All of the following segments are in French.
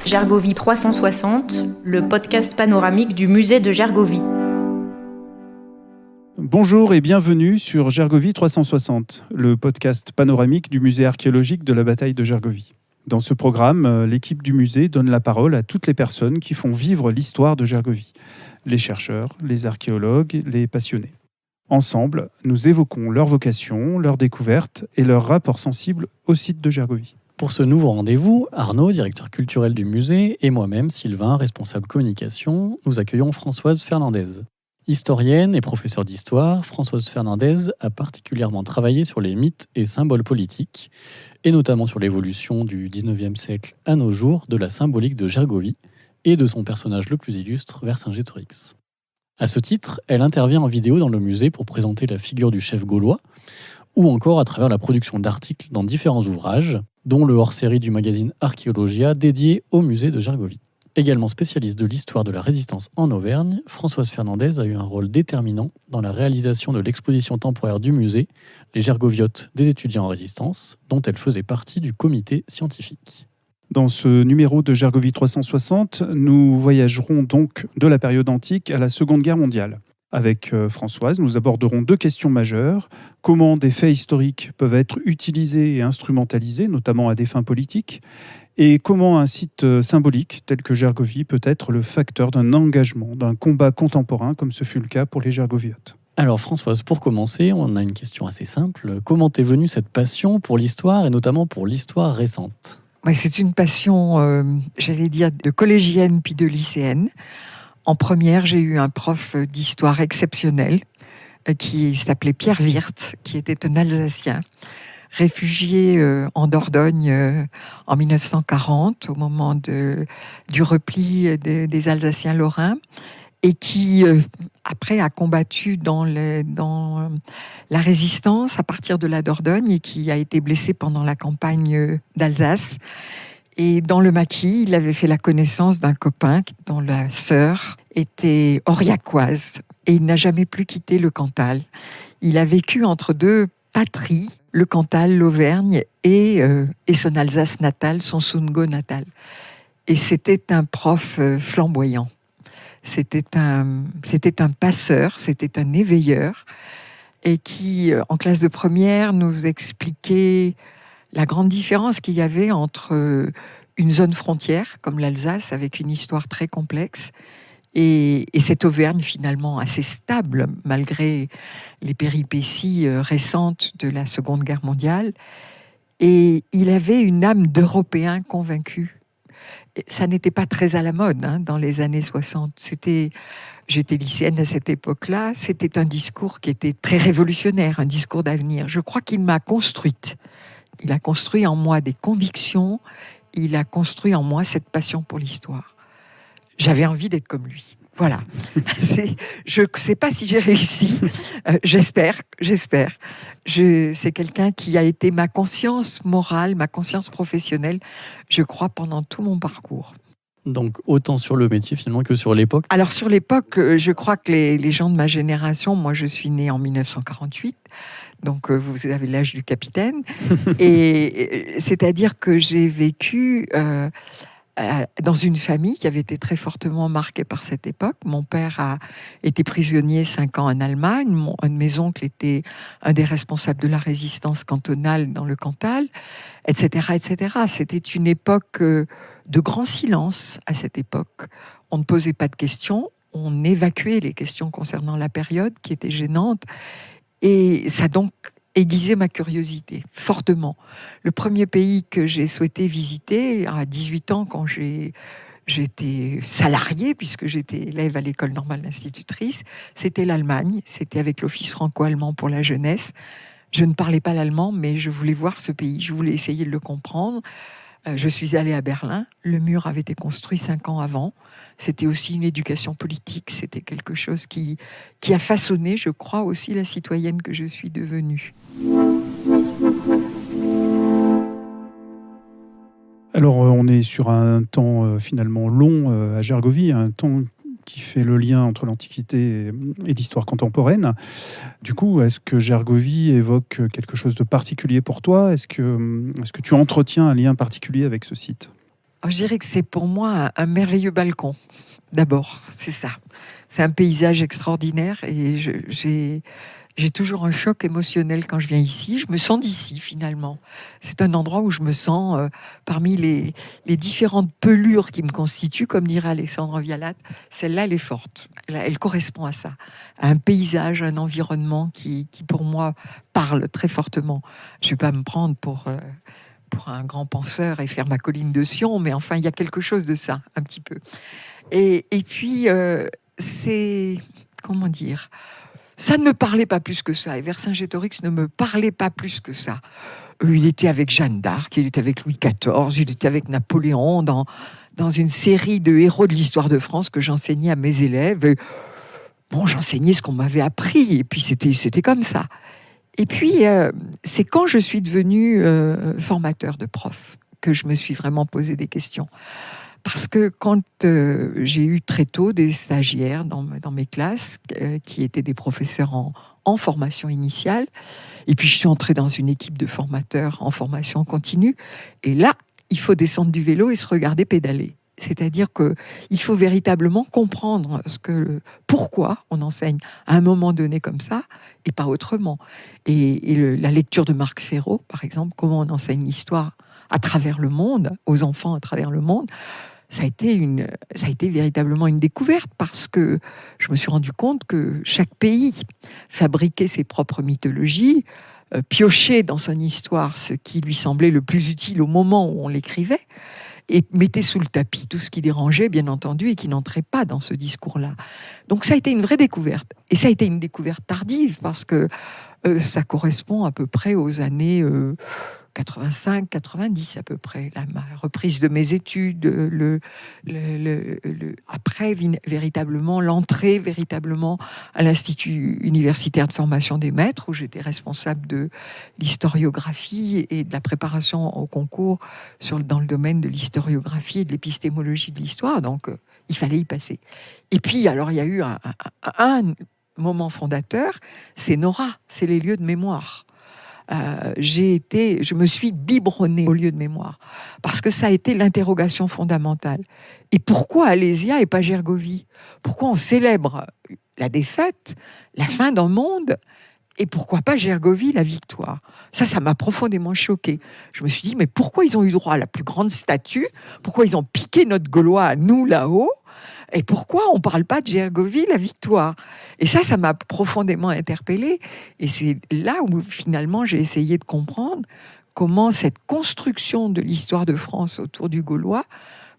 Gergovie 360, le podcast panoramique du musée de Gergovie. Bonjour et bienvenue sur Gergovie 360, le podcast panoramique du musée archéologique de la bataille de Gergovie. Dans ce programme, l'équipe du musée donne la parole à toutes les personnes qui font vivre l'histoire de Gergovie. Les chercheurs, les archéologues, les passionnés. Ensemble, nous évoquons leur vocation, leurs découvertes et leur rapport sensible au site de Gergovie. Pour ce nouveau rendez-vous, Arnaud, directeur culturel du musée, et moi-même, Sylvain, responsable communication, nous accueillons Françoise Fernandez. Historienne et professeure d'histoire, Françoise Fernandez a particulièrement travaillé sur les mythes et symboles politiques, et notamment sur l'évolution du XIXe siècle à nos jours de la symbolique de Gergovie et de son personnage le plus illustre, Vercingétorix. À ce titre, elle intervient en vidéo dans le musée pour présenter la figure du chef gaulois, ou encore à travers la production d'articles dans différents ouvrages, dont le hors-série du magazine Archéologia dédié au musée de Gergovie. Également spécialiste de l'histoire de la résistance en Auvergne, Françoise Fernandez a eu un rôle déterminant dans la réalisation de l'exposition temporaire du musée, Les Gergoviotes des étudiants en résistance, dont elle faisait partie du comité scientifique. Dans ce numéro de Gergovie 360, nous voyagerons donc de la période antique à la Seconde Guerre mondiale. Avec Françoise, nous aborderons deux questions majeures. Comment des faits historiques peuvent être utilisés et instrumentalisés, notamment à des fins politiques, et comment un site symbolique tel que Gergovie peut être le facteur d'un engagement, d'un combat contemporain, comme ce fut le cas pour les Gergoviotes. Alors Françoise, pour commencer, on a une question assez simple. Comment t'est venue cette passion pour l'histoire, et notamment pour l'histoire récente ? Ouais, c'est une passion, j'allais dire, de collégienne puis de lycéenne. En première, j'ai eu un prof d'histoire exceptionnel qui s'appelait Pierre Wirth, qui était un Alsacien, réfugié en Dordogne en 1940, au moment du repli des Alsaciens lorrains, et qui, après, a combattu dans la résistance à partir de la Dordogne et qui a été blessé pendant la campagne d'Alsace. Et dans le maquis, il avait fait la connaissance d'un copain dont la sœur était aurillacoise et il n'a jamais plus quitté le Cantal. Il a vécu entre deux patries, le Cantal, l'Auvergne et son Alsace natale, son Sundgau natal. Et c'était un prof flamboyant. C'était un passeur, c'était un éveilleur et qui, en classe de première, nous expliquait la grande différence qu'il y avait entre une zone frontière, comme l'Alsace, avec une histoire très complexe, et cette Auvergne finalement assez stable, malgré les péripéties récentes de la Seconde Guerre mondiale. Et il avait une âme d'Européen convaincu. Et ça n'était pas très à la mode dans les années 60. J'étais lycéenne à cette époque-là. C'était un discours qui était très révolutionnaire, un discours d'avenir. Je crois qu'il m'a construite. Il a construit en moi des convictions, il a construit en moi cette passion pour l'histoire. J'avais envie d'être comme lui. Voilà. Je ne sais pas si j'ai réussi. J'espère. C'est quelqu'un qui a été ma conscience morale, ma conscience professionnelle, je crois, pendant tout mon parcours. Donc autant sur le métier finalement que sur l'époque. Alors sur l'époque, je crois que les gens de ma génération, moi je suis née en 1948, donc vous avez l'âge du capitaine, et c'est-à-dire que j'ai vécu dans une famille qui avait été très fortement marquée par cette époque. Mon père a été prisonnier 5 ans en Allemagne, un de mes oncles était un des responsables de la résistance cantonale dans le Cantal, etc., etc. C'était une époque de grand silence à cette époque. On ne posait pas de questions, on évacuait les questions concernant la période qui était gênante, et ça a donc aiguisé ma curiosité fortement. Le premier pays que j'ai souhaité visiter à 18 ans, quand j'étais salariée, puisque j'étais élève à l'école normale d'institutrice, c'était l'Allemagne. C'était avec l'Office franco-allemand pour la jeunesse. Je ne parlais pas l'allemand, mais je voulais voir ce pays, je voulais essayer de le comprendre. Je suis allée à Berlin. Le mur avait été construit 5 ans avant. C'était aussi une éducation politique. C'était quelque chose qui a façonné, je crois, aussi la citoyenne que je suis devenue. Alors, on est sur un temps finalement long à Gergovie, un temps qui fait le lien entre l'Antiquité et l'histoire contemporaine. Du coup, est-ce que Gergovie évoque quelque chose de particulier pour toi ? Est-ce que tu entretiens un lien particulier avec ce site ? Je dirais que c'est pour moi un merveilleux balcon, d'abord, c'est ça. C'est un paysage extraordinaire et j'ai toujours un choc émotionnel quand je viens ici. Je me sens d'ici, finalement. C'est un endroit où je me sens, parmi les différentes pelures qui me constituent, comme dirait Alexandre Vialat, celle-là, elle est forte. Elle correspond à ça, à un paysage, à un environnement qui pour moi, parle très fortement. Je ne vais pas me prendre pour un grand penseur et faire ma colline de Sion, mais enfin, il y a quelque chose de ça, un petit peu. Et puis, c'est... Comment dire ? Ça ne me parlait pas plus que ça. Et Vercingétorix ne me parlait pas plus que ça. Il était avec Jeanne d'Arc, il était avec Louis XIV, il était avec Napoléon dans une série de héros de l'histoire de France que j'enseignais à mes élèves. Et, j'enseignais ce qu'on m'avait appris, et puis c'était comme ça. Et puis, c'est quand je suis devenue formateur de prof que je me suis vraiment posé des questions. Parce que quand j'ai eu très tôt des stagiaires dans mes classes qui étaient des professeurs en formation initiale, et puis je suis entrée dans une équipe de formateurs en formation continue, et là, il faut descendre du vélo et se regarder pédaler. C'est-à-dire qu'il faut véritablement comprendre pourquoi on enseigne à un moment donné comme ça et pas autrement. Et la lecture de Marc Ferraud, par exemple, comment on enseigne l'histoire à travers le monde, aux enfants à travers le monde, ça a été véritablement une découverte parce que je me suis rendu compte que chaque pays fabriquait ses propres mythologies, piochait dans son histoire ce qui lui semblait le plus utile au moment où on l'écrivait, et mettait sous le tapis tout ce qui dérangeait, bien entendu, et qui n'entrait pas dans ce discours-là. Donc ça a été une vraie découverte. Et ça a été une découverte tardive, parce que ça correspond à peu près aux années 85-90 à peu près, la reprise de mes études, après véritablement l'entrée véritablement à l'Institut universitaire de formation des maîtres, où j'étais responsable de l'historiographie et de la préparation au concours dans le domaine de l'historiographie et de l'épistémologie de l'histoire. Donc il fallait y passer. Et puis alors il y a eu un moment fondateur, c'est Nora, c'est les lieux de mémoire. Je me suis biberonnée au lieu de mémoire parce que ça a été l'interrogation fondamentale. Et pourquoi Alésia et pas Gergovie ? Pourquoi on célèbre la défaite, la fin d'un monde, et pourquoi pas Gergovie, la victoire ? Ça m'a profondément choquée. Je me suis dit, mais pourquoi ils ont eu droit à la plus grande statue ? Pourquoi ils ont piqué notre Gaulois à nous là-haut ? Et pourquoi on ne parle pas de Gergovie, la victoire ? Et ça m'a profondément interpellée. Et c'est là où, finalement, j'ai essayé de comprendre comment cette construction de l'histoire de France autour du Gaulois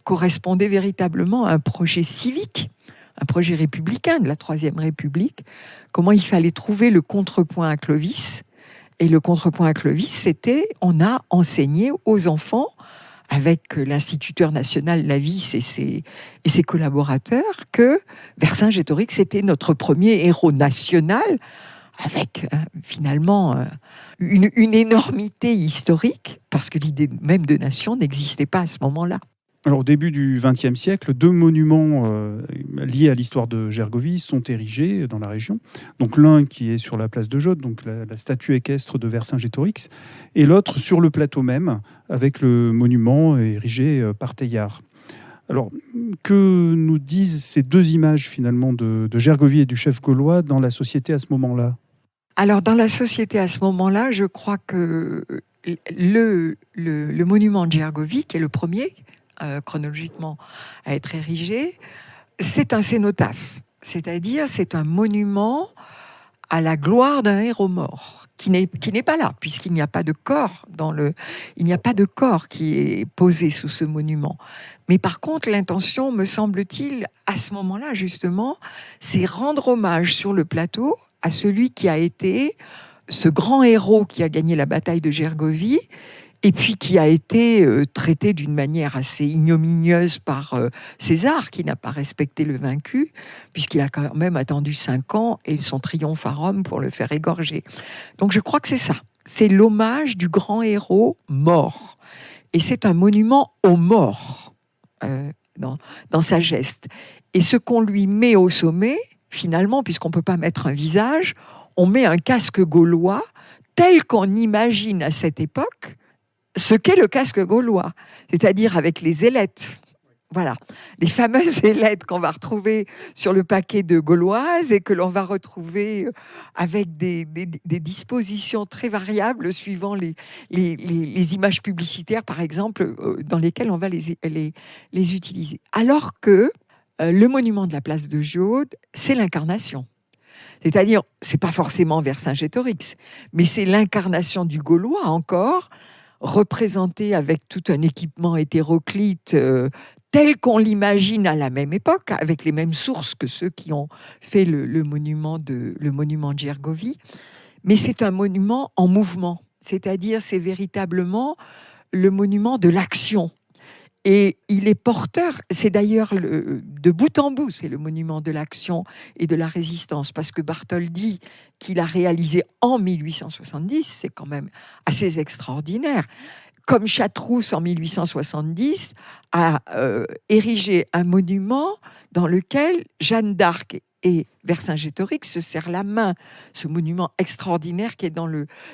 correspondait véritablement à un projet civique, un projet républicain de la Troisième République, comment il fallait trouver le contrepoint à Clovis. Et le contrepoint à Clovis, c'était, on a enseigné aux enfants, avec l'instituteur national Lavis et ses collaborateurs, que Vercingétorix était notre premier héros national, avec finalement une énormité historique, parce que l'idée même de nation n'existait pas à ce moment-là. Alors, au début du XXe siècle, 2 monuments liés à l'histoire de Gergovie sont érigés dans la région. Donc l'un qui est sur la place de Jaude, donc la statue équestre de Vercingétorix, et l'autre sur le plateau même, avec le monument érigé par Teilhard. Alors, que nous disent ces 2 images finalement de Gergovie et du chef gaulois dans la société à ce moment-là ? Alors, dans la société à ce moment-là, je crois que le monument de Gergovie, qui est le premier, chronologiquement à être érigé, c'est un cénotaphe, c'est-à-dire c'est un monument à la gloire d'un héros mort qui n'est pas là, puisqu'il n'y a pas de corps il n'y a pas de corps qui est posé sous ce monument. Mais par contre, l'intention, me semble-t-il, à ce moment-là justement, c'est rendre hommage sur le plateau à celui qui a été ce grand héros qui a gagné la bataille de Gergovie, et puis qui a été traité d'une manière assez ignominieuse par César, qui n'a pas respecté le vaincu, puisqu'il a quand même attendu 5 ans et son triomphe à Rome pour le faire égorger. Donc je crois que c'est ça. C'est l'hommage du grand héros mort. Et c'est un monument aux morts dans sa geste. Et ce qu'on lui met au sommet, finalement, puisqu'on ne peut pas mettre un visage, on met un casque gaulois tel qu'on imagine à cette époque ce qu'est le casque gaulois, c'est-à-dire avec les ailettes. Voilà, les fameuses ailettes qu'on va retrouver sur le paquet de gauloises et que l'on va retrouver avec des dispositions très variables suivant les images publicitaires, par exemple, dans lesquelles on va les utiliser. Alors que le monument de la place de Jaude, c'est l'incarnation. C'est-à-dire, c'est pas forcément Vercingétorix, mais c'est l'incarnation du Gaulois encore, représenté avec tout un équipement hétéroclite tel qu'on l'imagine à la même époque, avec les mêmes sources que ceux qui ont fait le monument de Gergovie. Mais c'est un monument en mouvement, c'est-à-dire c'est véritablement le monument de l'action. Et il est porteur, c'est d'ailleurs de bout en bout, c'est le monument de l'action et de la résistance, parce que Bartholdi, qu'il a réalisé en 1870, c'est quand même assez extraordinaire. Comme Chatrousse en 1870 a érigé un monument dans lequel Jeanne d'Arc et Vercingétorix se serrent la main. Ce monument extraordinaire qui est dans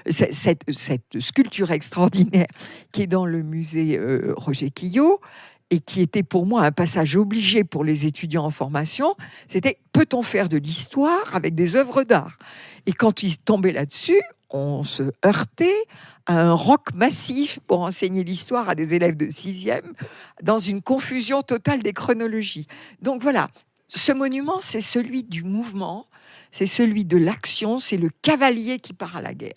cette sculpture extraordinaire qui est dans le musée Roger Quillot et qui était pour moi un passage obligé pour les étudiants en formation, c'était peut-on faire de l'histoire avec des œuvres d'art ? Et quand ils tombaient là-dessus, on se heurtait à un roc massif pour enseigner l'histoire à des élèves de 6e, dans une confusion totale des chronologies. Donc voilà, ce monument, c'est celui du mouvement, c'est celui de l'action, c'est le cavalier qui part à la guerre.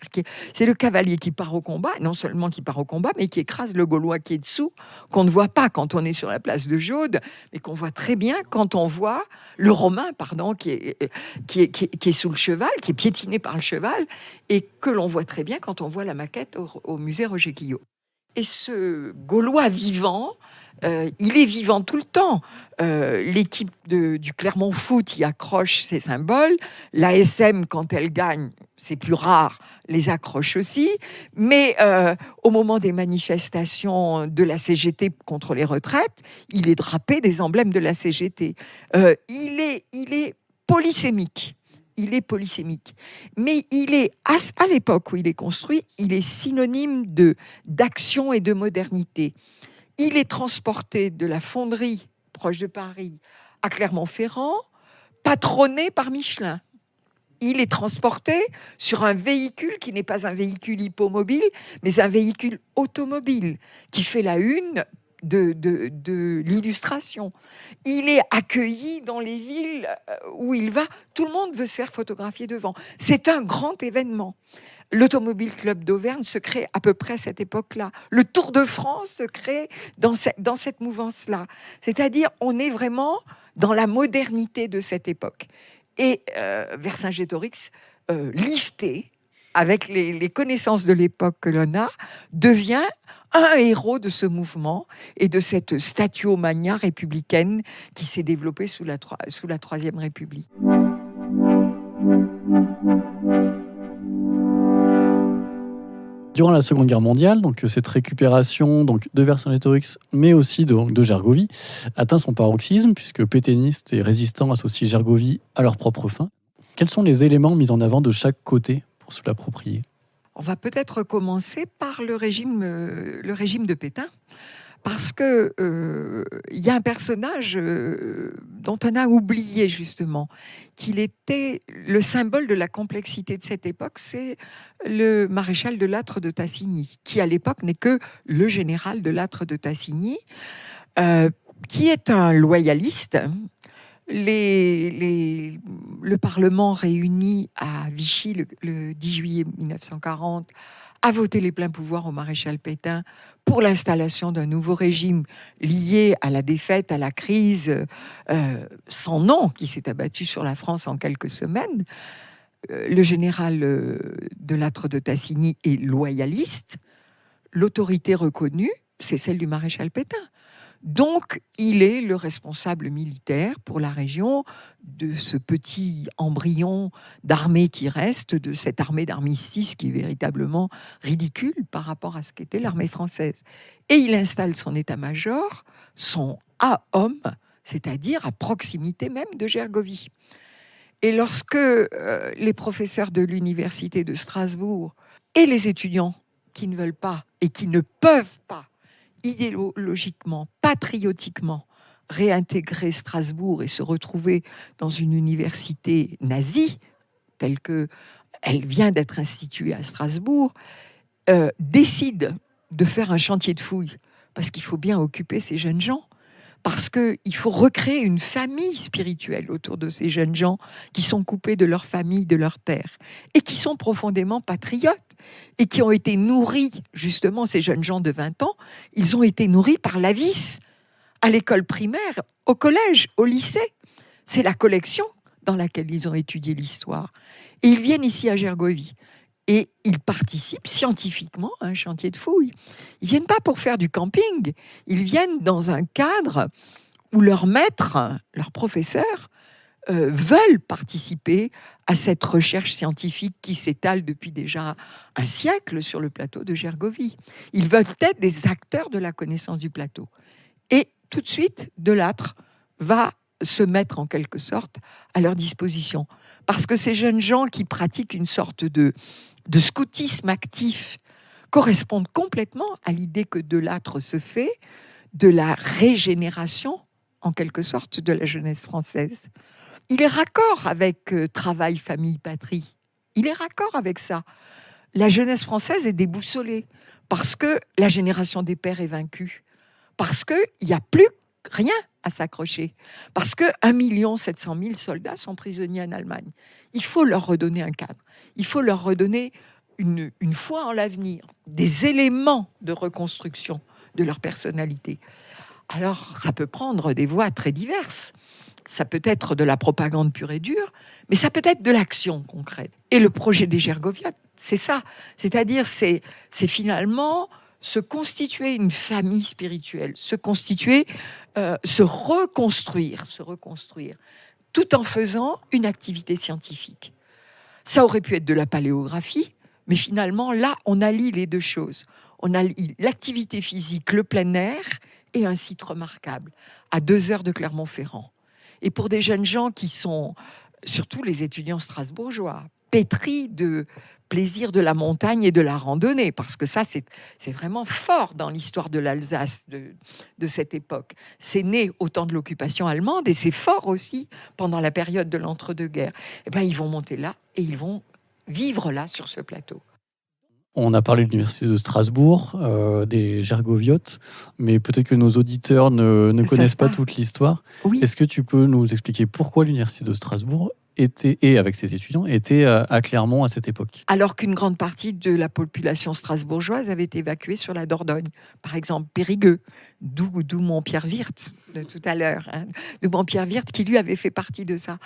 C'est le cavalier qui part au combat, non seulement qui part au combat, mais qui écrase le Gaulois qui est dessous, qu'on ne voit pas quand on est sur la place de Jaude, mais qu'on voit très bien quand on voit le Romain, qui est sous le cheval, qui est piétiné par le cheval, et que l'on voit très bien quand on voit la maquette au musée Roger Quillot. Et ce Gaulois vivant, il est vivant tout le temps. L'équipe du Clermont Foot y accroche ses symboles. L'ASM, quand elle gagne, c'est plus rare, les accroche aussi. Mais au moment des manifestations de la CGT contre les retraites, il est drapé des emblèmes de la CGT. Il est polysémique. Il est polysémique. Mais il est, à l'époque où il est construit, il est synonyme d'action et de modernité. Il est transporté de la fonderie proche de Paris à Clermont-Ferrand, patronné par Michelin. Il est transporté sur un véhicule qui n'est pas un véhicule hippomobile, mais un véhicule automobile qui fait la une de l'illustration. Il est accueilli dans les villes où il va. Tout le monde veut se faire photographier devant. C'est un grand événement. L'Automobile Club d'Auvergne se crée à peu près à cette époque-là. Le Tour de France se crée dans cette mouvance-là. C'est-à-dire, on est vraiment dans la modernité de cette époque. Et Vercingétorix, lifté, avec les connaissances de l'époque que l'on a, devient un héros de ce mouvement et de cette statuomania républicaine qui s'est développée sous la Troisième République. Durant la Seconde Guerre mondiale, donc, cette récupération de Vercingétorix, mais aussi de Gergovie, atteint son paroxysme, puisque pétainistes et résistants associent Gergovie à leur propre fin. Quels sont les éléments mis en avant de chaque côté pour se l'approprier ? On va peut-être commencer par le régime de Pétain, parce que y a un personnage dont on a oublié justement qu'il était le symbole de la complexité de cette époque, c'est le maréchal de Lattre de Tassigny, qui à l'époque n'est que le général de Lattre de Tassigny, qui est un loyaliste. Le Parlement réuni à Vichy le 10 juillet 1940 a voté les pleins pouvoirs au maréchal Pétain pour l'installation d'un nouveau régime lié à la défaite, à la crise sans nom qui s'est abattue sur la France en quelques semaines. Le général de Lattre de Tassigny est loyaliste. L'autorité reconnue, c'est celle du maréchal Pétain. Donc, il est le responsable militaire pour la région de ce petit embryon d'armée qui reste, de cette armée d'armistice qui est véritablement ridicule par rapport à ce qu'était l'armée française. Et il installe son état-major, son A-homme, c'est-à-dire à proximité même de Gergovie. Et lorsque les professeurs de l'université de Strasbourg et les étudiants qui ne veulent pas et qui ne peuvent pas idéologiquement, patriotiquement, réintégrer Strasbourg et se retrouver dans une université nazie, telle qu'elle vient d'être instituée à Strasbourg, décide de faire un chantier de fouilles, parce qu'il faut bien occuper ces jeunes gens, parce qu'il faut recréer une famille spirituelle autour de ces jeunes gens qui sont coupés de leur famille, de leur terre, et qui sont profondément patriotes, et qui ont été nourris, justement, ces jeunes gens de 20 ans, ils ont été nourris par la vis, à l'école primaire, au collège, au lycée. C'est la collection dans laquelle ils ont étudié l'histoire. Et ils viennent ici à Gergovie. Et ils participent scientifiquement à un chantier de fouilles. Ils ne viennent pas pour faire du camping, ils viennent dans un cadre où leurs maîtres, leurs professeurs, veulent participer à cette recherche scientifique qui s'étale depuis déjà un siècle sur le plateau de Gergovie. Ils veulent être des acteurs de la connaissance du plateau. Et tout de suite, Delattre va se mettre en quelque sorte à leur disposition. Parce que ces jeunes gens qui pratiquent une sorte de scoutisme actif correspondent complètement à l'idée que Delattre se fait de la régénération, en quelque sorte, de la jeunesse française. Il est raccord avec travail, famille, patrie. Il est raccord avec ça. La jeunesse française est déboussolée parce que la génération des pères est vaincue, parce qu'il n'y a plus rien à s'accrocher, parce que 1 700 000 soldats sont prisonniers en Allemagne. Il faut leur redonner un cadre, il faut leur redonner une foi en l'avenir, des éléments de reconstruction de leur personnalité. Alors, ça peut prendre des voies très diverses. Ça peut être de la propagande pure et dure, mais ça peut être de l'action concrète. Et le projet des Gergoviotes, c'est ça. C'est-à-dire, c'est finalement se constituer une famille spirituelle, se constituer, se reconstruire, tout en faisant une activité scientifique. Ça aurait pu être de la paléographie, mais finalement, là, on allie les deux choses. On allie l'activité physique, le plein air, et un site remarquable, à 2 heures de Clermont-Ferrand. Et pour des jeunes gens qui sont, surtout les étudiants strasbourgeois, pétris de plaisir de la montagne et de la randonnée, parce que ça, c'est vraiment fort dans l'histoire de l'Alsace de cette époque. C'est né au temps de l'occupation allemande et c'est fort aussi pendant la période de l'entre-deux-guerres. Eh ben, ils vont monter là et ils vont vivre là, sur ce plateau. On a parlé de l'Université de Strasbourg, des Gergoviotes, mais peut-être que nos auditeurs ne connaissent pas toute l'histoire. Oui. Est-ce que tu peux nous expliquer pourquoi l'Université de Strasbourg et avec ses étudiants, était à Clermont à cette époque? Alors qu'une grande partie de la population strasbourgeoise avait été évacuée sur la Dordogne. Par exemple, Périgueux, d'où mon Pierre Wirth de tout à l'heure, de mon Pierre Wirth qui lui avait fait partie de ça.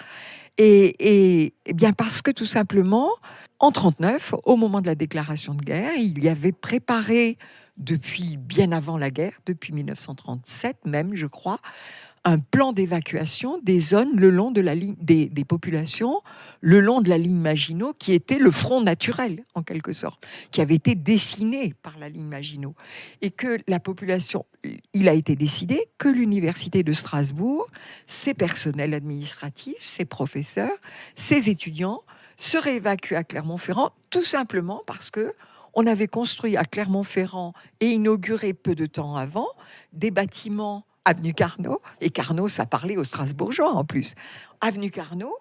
Et bien parce que tout simplement, en 1939, au moment de la déclaration de guerre, il y avait préparé depuis bien avant la guerre, depuis 1937 même, je crois, un plan d'évacuation des zones le long de la ligne des populations, le long de la ligne Maginot, qui était le front naturel, en quelque sorte, qui avait été dessiné par la ligne Maginot. Et que la population, il a été décidé que l'Université de Strasbourg, ses personnels administratifs, ses professeurs, ses étudiants, seraient évacués à Clermont-Ferrand, tout simplement parce que on avait construit à Clermont-Ferrand et inauguré peu de temps avant des bâtiments avenue Carnot, et Carnot, ça parlait aux Strasbourgeois en plus, avenue Carnot,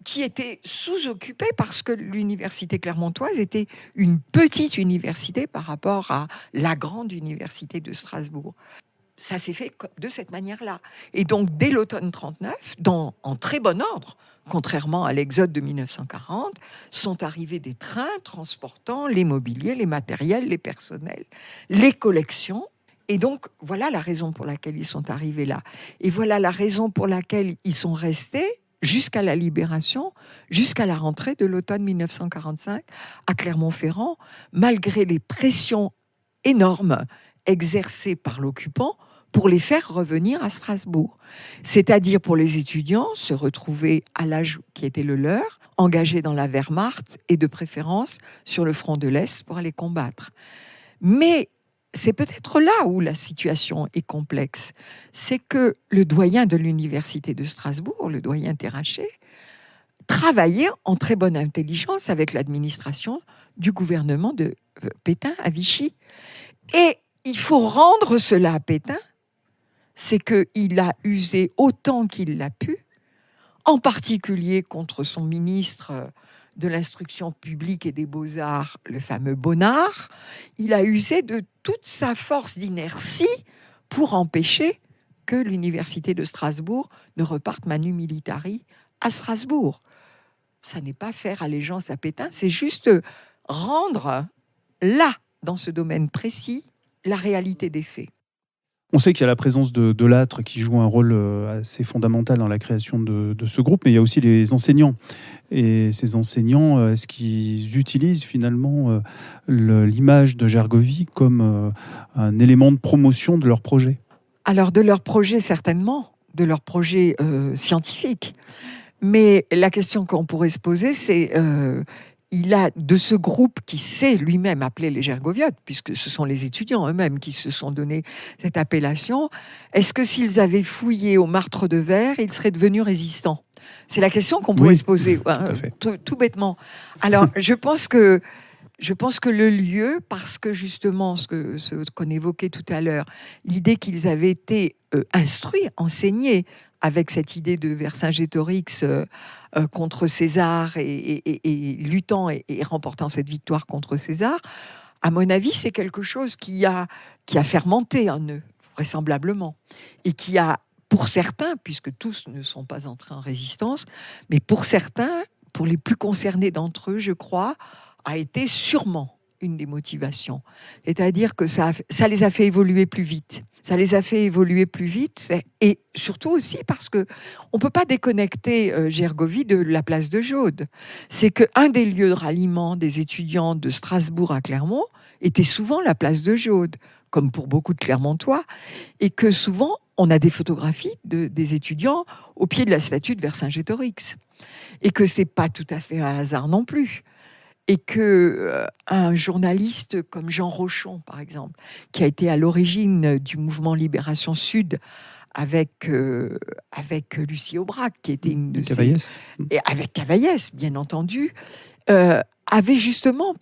qui était sous-occupée parce que l'université clermontoise était une petite université par rapport à la grande université de Strasbourg. Ça s'est fait de cette manière-là. Et donc, dès l'automne 39, en très bon ordre, contrairement à l'exode de 1940, sont arrivés des trains transportant les mobiliers, les matériels, les personnels, les collections. Et donc, voilà la raison pour laquelle ils sont arrivés là. Et voilà la raison pour laquelle ils sont restés jusqu'à la libération, jusqu'à la rentrée de l'automne 1945 à Clermont-Ferrand, malgré les pressions énormes exercées par l'occupant pour les faire revenir à Strasbourg. C'est-à-dire pour les étudiants, se retrouver à l'âge qui était le leur, engagés dans la Wehrmacht et de préférence sur le front de l'Est pour aller combattre. Mais c'est peut-être là où la situation est complexe. C'est que le doyen de l'université de Strasbourg, le doyen Terrachet, travaillait en très bonne intelligence avec l'administration du gouvernement de Pétain à Vichy. Et il faut rendre cela à Pétain, c'est qu'il a usé autant qu'il l'a pu, en particulier contre son ministre de l'instruction publique et des beaux-arts, le fameux Bonnard. Il a usé de toute sa force d'inertie pour empêcher que l'université de Strasbourg ne reparte manu militari à Strasbourg. Ça n'est pas faire allégeance à Pétain, c'est juste rendre là, dans ce domaine précis, la réalité des faits. On sait qu'il y a la présence de Lattre qui joue un rôle assez fondamental dans la création de ce groupe, mais il y a aussi les enseignants. Et ces enseignants, est-ce qu'ils utilisent finalement l'image de Gergovie comme un élément de promotion de leur projet ? Alors de leur projet, certainement, de leur projet scientifique. Mais la question qu'on pourrait se poser, c'est il a de ce groupe qui s'est lui-même appelé les Gergoviotes, puisque ce sont les étudiants eux-mêmes qui se sont donné cette appellation, est-ce que s'ils avaient fouillé au martre de verre, ils seraient devenus résistants ? C'est la question qu'on pourrait se poser, tout bêtement. Alors, je pense que le lieu, parce que justement, ce qu'on évoquait tout à l'heure, l'idée qu'ils avaient été instruits, enseignés, avec cette idée de Vercingétorix contre César et luttant et remportant cette victoire contre César, à mon avis, c'est quelque chose qui a fermenté en eux, vraisemblablement, et qui a, pour certains, puisque tous ne sont pas entrés en résistance, mais pour certains, pour les plus concernés d'entre eux, je crois, a été sûrement une des motivations. C'est-à-dire que ça les a fait évoluer plus vite. Ça les a fait évoluer plus vite, et surtout aussi parce qu'on ne peut pas déconnecter Gergovie de la place de Jaude. C'est qu'un des lieux de ralliement des étudiants de Strasbourg à Clermont était souvent la place de Jaude, comme pour beaucoup de Clermontois, et que souvent on a des photographies des étudiants au pied de la statue de Vercingétorix, et que ce n'est pas tout à fait un hasard non plus. Et qu'un journaliste comme Jean Rochon, par exemple, qui a été à l'origine du mouvement Libération Sud avec Lucie Aubrac, qui était une de Cavaillès. Et avec Cavaillès, bien entendu, avait justement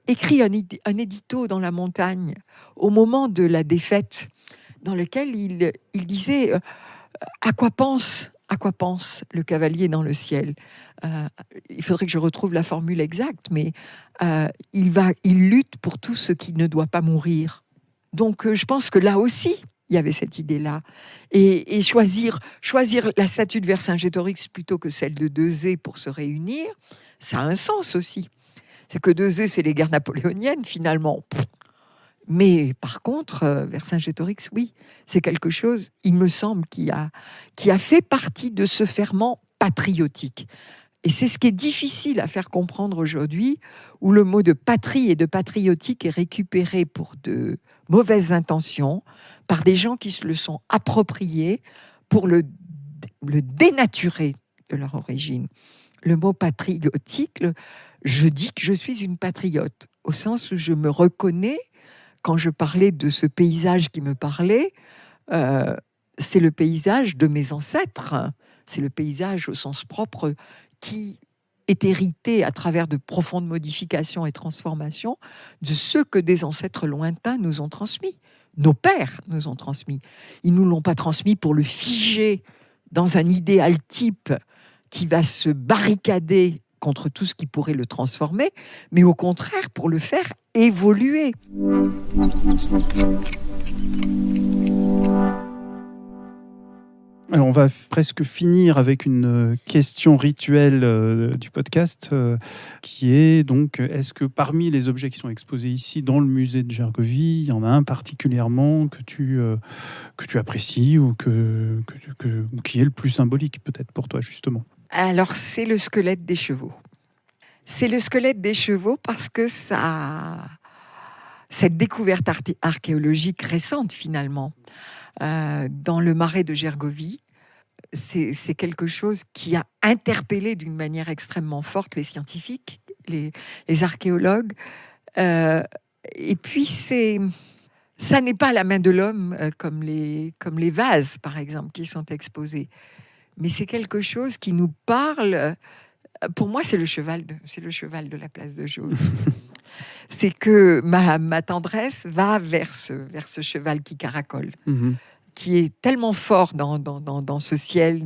écrit un édito dans La Montagne au moment de la défaite, dans lequel il disait à quoi pense le cavalier dans le ciel. Il faudrait que je retrouve la formule exacte, mais il lutte pour tout ce qui ne doit pas mourir. Donc je pense que là aussi, il y avait cette idée-là. Et choisir la statue de Vercingétorix plutôt que celle de Deuzé pour se réunir, ça a un sens aussi. C'est que Deuzé, c'est les guerres napoléoniennes, finalement. Mais par contre, Vercingétorix, oui, c'est quelque chose, il me semble, qui a fait partie de ce ferment patriotique. Et c'est ce qui est difficile à faire comprendre aujourd'hui, où le mot de patrie et de patriotique est récupéré pour de mauvaises intentions, par des gens qui se le sont appropriés pour le dénaturer de leur origine. Le mot patriotique, je dis que je suis une patriote, au sens où je me reconnais. Quand je parlais de ce paysage qui me parlait, c'est le paysage de mes ancêtres. C'est le paysage au sens propre qui est hérité à travers de profondes modifications et transformations de ce que des ancêtres lointains nous ont transmis. Nos pères nous ont transmis. Ils ne nous l'ont pas transmis pour le figer dans un idéal type qui va se barricader contre tout ce qui pourrait le transformer, mais au contraire pour le faire évoluer. Alors on va presque finir avec une question rituelle du podcast qui est donc, est-ce que parmi les objets qui sont exposés ici dans le musée de Gergovie, il y en a un particulièrement que tu apprécies ou qui est le plus symbolique peut-être pour toi justement ? Alors c'est le squelette des chevaux. C'est le squelette des chevaux parce que ça cette découverte archéologique récente, finalement, dans le marais de Gergovie, c'est quelque chose qui a interpellé d'une manière extrêmement forte les scientifiques, les archéologues. Et puis, ça n'est pas la main de l'homme comme les vases, par exemple, qui sont exposés. Mais c'est quelque chose qui nous parle. Pour moi, c'est le cheval de la place de Jaude. C'est que ma tendresse va vers ce cheval qui caracole. Qui est tellement fort dans ce ciel,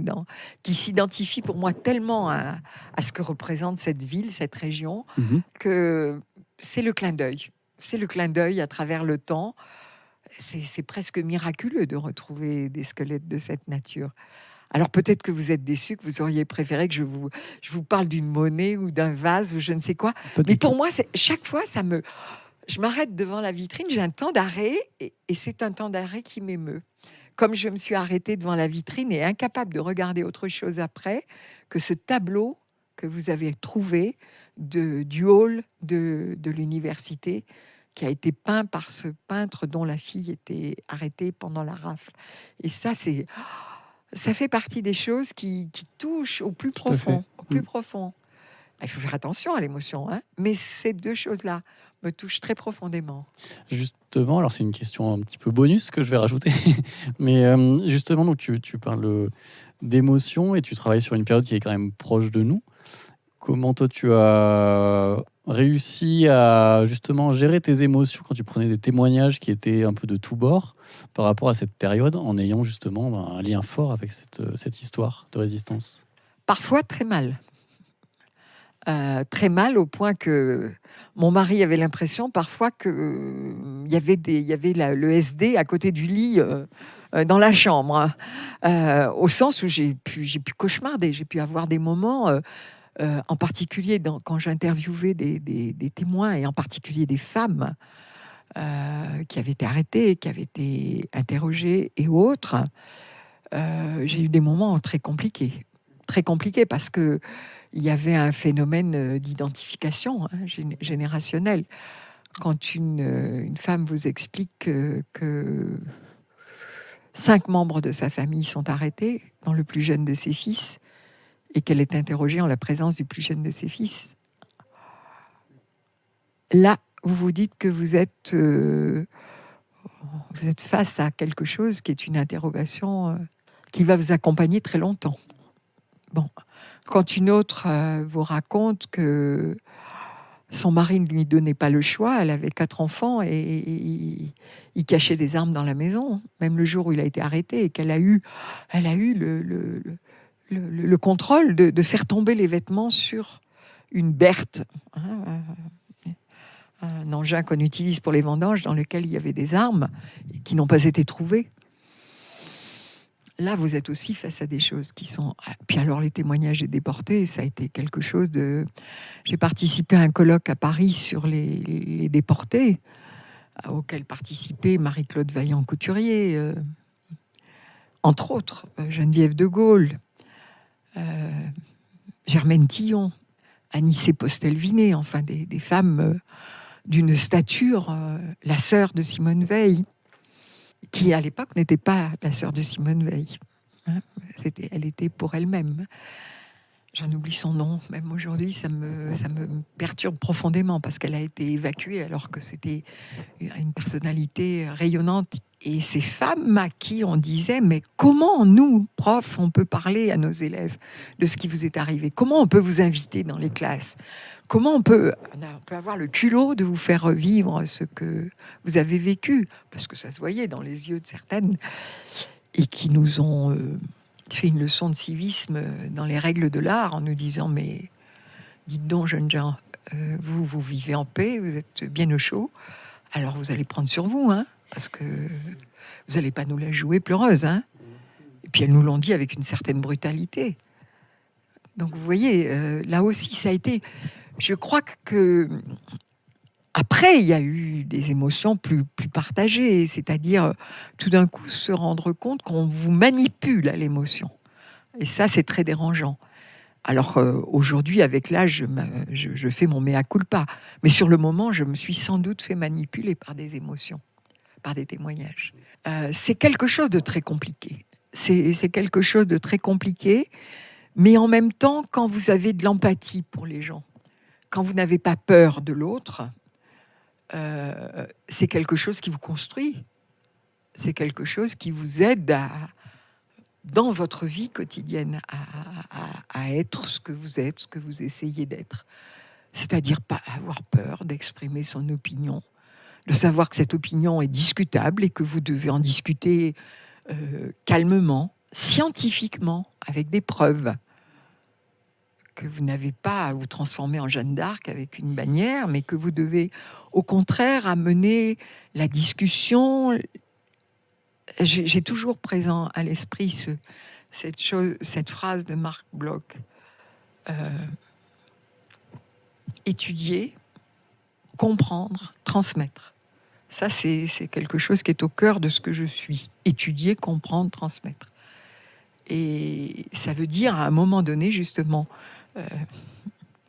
qui s'identifie pour moi tellement à ce que représente cette ville, cette région, que c'est le clin d'œil. C'est le clin d'œil à travers le temps. C'est presque miraculeux de retrouver des squelettes de cette nature. Alors peut-être que vous êtes déçus, que vous auriez préféré que je vous parle d'une monnaie ou d'un vase ou je ne sais quoi. Mais pour moi, chaque fois, je m'arrête devant la vitrine, j'ai un temps d'arrêt et c'est un temps d'arrêt qui m'émeut. Comme je me suis arrêtée devant la vitrine et incapable de regarder autre chose après que ce tableau que vous avez trouvé du hall de l'université, qui a été peint par ce peintre dont la fille était arrêtée pendant la rafle. Et ça fait partie des choses qui touchent au plus profond. Il faut faire attention à l'émotion, hein, mais ces deux choses-là me touchent très profondément. Justement, alors c'est une question un petit peu bonus que je vais rajouter, mais justement, donc tu parles d'émotion et tu travailles sur une période qui est quand même proche de nous. Comment toi tu as réussi à justement gérer tes émotions quand tu prenais des témoignages qui étaient un peu de tous bords par rapport à cette période, en ayant justement un lien fort avec cette histoire de résistance? Parfois très mal. Très mal au point que mon mari avait l'impression parfois qu'il y avait le SD à côté du lit dans la chambre, au sens où j'ai pu cauchemarder, j'ai pu avoir des moments, en particulier quand j'interviewais des témoins et en particulier des femmes qui avaient été arrêtées, qui avaient été interrogées et autres. J'ai eu des moments très compliqués parce que il y avait un phénomène d'identification générationnelle. Quand une femme vous explique que 5 membres de sa famille sont arrêtés, dont le plus jeune de ses fils, et qu'elle est interrogée en la présence du plus jeune de ses fils, là, vous vous dites que vous êtes face à quelque chose qui est une interrogation qui va vous accompagner très longtemps. Bon. Quand une autre vous raconte que son mari ne lui donnait pas le choix, elle avait 4 enfants et il cachait des armes dans la maison, même le jour où il a été arrêté, et qu'elle a eu le contrôle de faire tomber les vêtements sur une berthe, un engin qu'on utilise pour les vendanges, dans lequel il y avait des armes qui n'ont pas été trouvées. Là, vous êtes aussi face à des choses qui sont... Puis alors, les témoignages des déportés, ça a été quelque chose de... J'ai participé à un colloque à Paris sur les déportés, auquel participait Marie-Claude Vaillant-Couturier, entre autres, Geneviève de Gaulle, Germaine Tillon, Anicet Postel-Vinet, enfin des femmes d'une stature, la sœur de Simone Veil, qui à l'époque n'était pas la sœur de Simone Veil. Elle était pour elle-même. J'en oublie son nom, même aujourd'hui, ça me perturbe profondément parce qu'elle a été évacuée alors que c'était une personnalité rayonnante. Et ces femmes à qui on disait, mais comment nous, profs, on peut parler à nos élèves de ce qui vous est arrivé? Comment on peut vous inviter dans les classes? Comment on peut avoir le culot de vous faire revivre ce que vous avez vécu? Parce que ça se voyait dans les yeux de certaines, et qui nous ont fait une leçon de civisme dans les règles de l'art en nous disant, mais dites donc, jeunes gens, vous vivez en paix, vous êtes bien au chaud, alors vous allez prendre sur vous, hein, parce que vous n'allez pas nous la jouer pleureuse. Hein. Et puis elles nous l'ont dit avec une certaine brutalité. Donc vous voyez, là aussi, ça a été... Je crois que après, il y a eu des émotions plus partagées, c'est-à-dire tout d'un coup se rendre compte qu'on vous manipule à l'émotion. Et ça, c'est très dérangeant. Alors aujourd'hui, avec l'âge, je fais mon mea culpa. Mais sur le moment, je me suis sans doute fait manipuler par des émotions, par des témoignages. C'est quelque chose de très compliqué. C'est quelque chose de très compliqué, mais en même temps, quand vous avez de l'empathie pour les gens, quand vous n'avez pas peur de l'autre, c'est quelque chose qui vous construit. C'est quelque chose qui vous aide dans votre vie quotidienne à être ce que vous êtes, ce que vous essayez d'être. C'est-à-dire pas avoir peur d'exprimer son opinion, de savoir que cette opinion est discutable et que vous devez en discuter calmement, scientifiquement, avec des preuves. Que vous n'avez pas à vous transformer en Jeanne d'Arc avec une bannière, mais que vous devez au contraire amener la discussion. J'ai toujours présent à l'esprit cette phrase de Marc Bloch. Étudier, comprendre, transmettre. Ça, c'est quelque chose qui est au cœur de ce que je suis. Étudier, comprendre, transmettre. Et ça veut dire, à un moment donné, justement,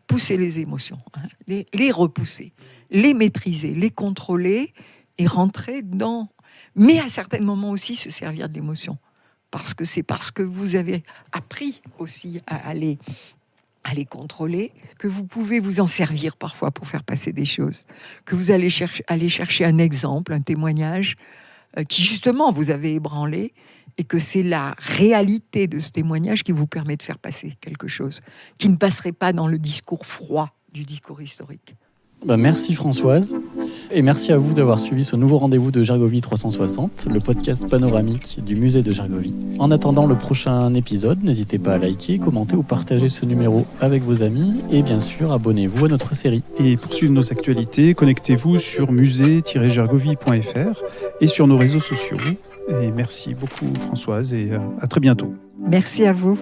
pousser les émotions, les repousser, les maîtriser, les contrôler et rentrer dans... Mais à certains moments aussi se servir de l'émotion. Parce que c'est parce que vous avez appris aussi à les contrôler que vous pouvez vous en servir parfois pour faire passer des choses. Que vous allez aller chercher un exemple, un témoignage qui justement vous avez ébranlé et que c'est la réalité de ce témoignage qui vous permet de faire passer quelque chose qui ne passerait pas dans le discours froid du discours historique. Merci Françoise, et merci à vous d'avoir suivi ce nouveau rendez-vous de Gergovie 360, le podcast panoramique du musée de Gergovie. En attendant le prochain épisode, n'hésitez pas à liker, commenter ou partager ce numéro avec vos amis, et bien sûr, abonnez-vous à notre série. Et pour suivre nos actualités, connectez-vous sur musée-gergovie.fr et sur nos réseaux sociaux. Et merci beaucoup Françoise, et à très bientôt. Merci à vous.